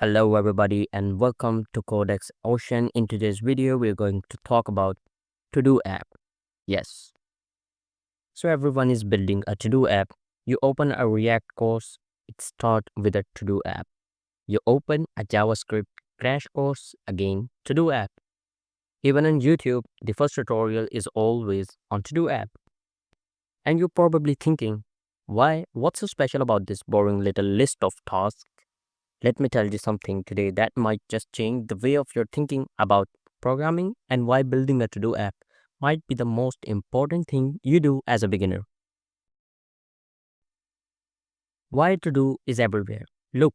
Hello everybody and welcome to Codex Ocean. In today's video, we're going to talk about to-do app. Yes. So everyone is building a to-do app. You open a React course, it starts with a to-do app. You open a JavaScript crash course, again, to-do app. Even on YouTube, the first tutorial is always on to-do app. And you're probably thinking, why? What's so special about this boring little list of tasks? Let me tell you something today that might just change the way of your thinking about programming and why building a to-do app might be the most important thing you do as a beginner. Why to-do is everywhere. Look,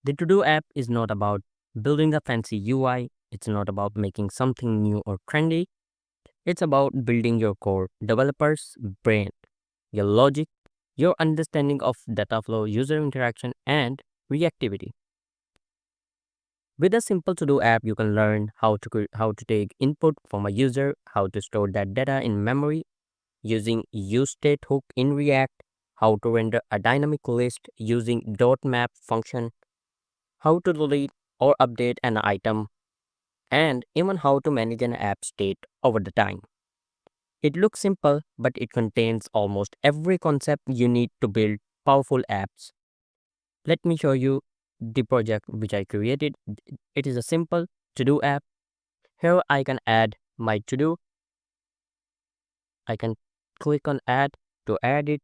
the to-do app is not about building a fancy UI, it's not about making something new or trendy. It's about building your core developer's brain, your logic, your understanding of data flow, user interaction, and reactivity. With a simple to-do app, you can learn how to take input from a user, how to store that data in memory using useState hook in React, how to render a dynamic list using .map function, how to delete or update an item, and even how to manage an app state over the time. It looks simple, but it contains almost every concept you need to build powerful apps. Let me show you the project which I created. It is a simple to-do app. Here I can add my to-do. I can click on add to add it.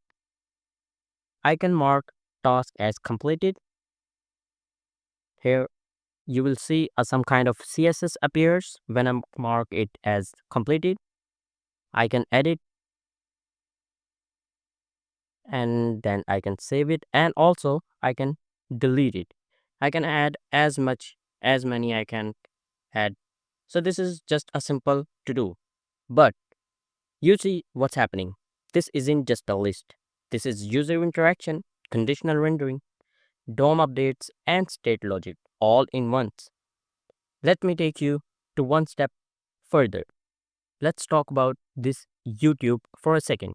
I can mark task as completed. Here you will see some kind of CSS appears when I mark it as completed. I can edit and then I can save it, and also I can delete it. I can add as many I can add. So this is just a simple to do. But you see what's happening. This isn't just a list. This is user interaction, conditional rendering, DOM updates, and state logic all in once. Let me take you to one step further. Let's talk about this YouTube for a second.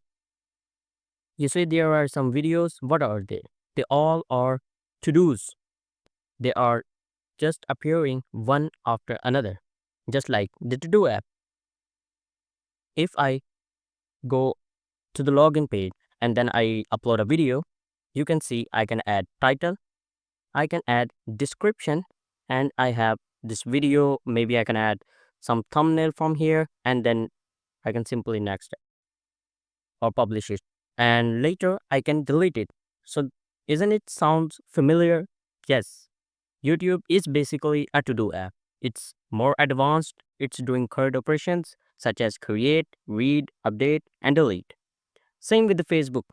You see there are some videos. What are they? They all are to-dos. They are just appearing one after another, just like the to-do app. If I go to the login page and then I upload a video, you can see I can add title, I can add description, and I have this video. Maybe I can add some thumbnail from here, and then I can simply next or publish it, and later I can delete it. So isn't it sounds familiar? Yes, YouTube is basically a to-do app. It's more advanced. It's doing CRUD operations such as create, read, update, and delete. Same with the Facebook.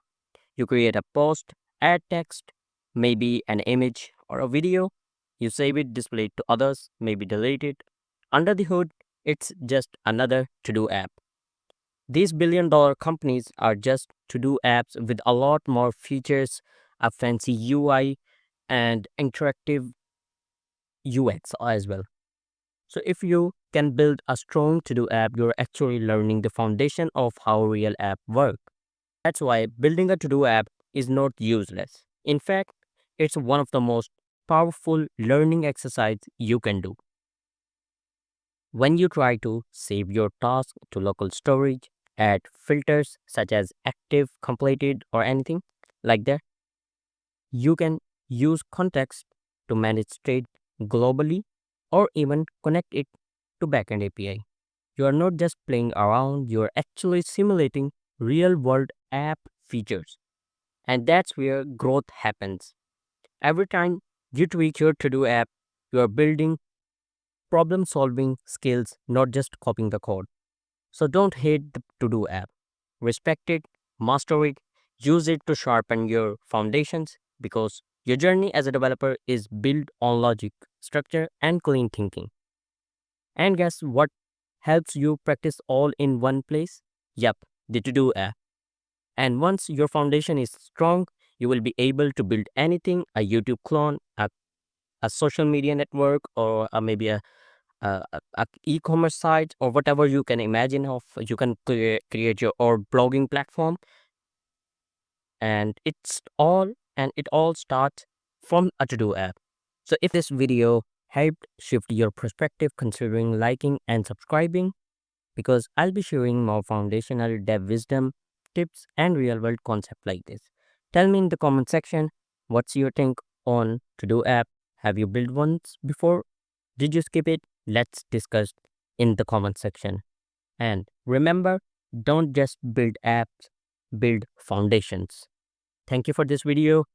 You create a post, add text, maybe an image or a video. You save it, display it to others, maybe delete it. Under the hood, it's just another to-do app. These billion-dollar companies are just to-do apps with a lot more features, a fancy UI, and interactive UX as well. So if you can build a strong to-do app, you're actually learning the foundation of how real app work. That's why building a to-do app is not useless. In fact, it's one of the most powerful learning exercise you can do. When you try to save your task to local storage, add filters such as active, completed, or anything like that, you can use context to manage state globally or even connect it to backend API. You are not just playing around, you are actually simulating real world app features. And that's where growth happens. Every time you tweak your to do app, you are building problem solving skills, not just copying the code. So don't hate the to do app. Respect it, master it, use it to sharpen your foundations because your journey as a developer is built on logic, structure, and clean thinking. And guess what helps you practice all in one place? Yup, the to do app. And once your foundation is strong, you will be able to build anything, a YouTube clone, a social media network, or maybe a e-commerce site, or whatever you can imagine of. You can create your or blogging platform, and it all starts from a to-do app. So if this video helped shift your perspective, considering liking and subscribing, because I'll be sharing more foundational dev wisdom, tips, and real world concepts like this. Tell me in the comment section what's your think on To-Do app. Have you built once before? Did you skip it? Let's discuss in the comment section. And remember, don't just build apps, build foundations. Thank you for this video.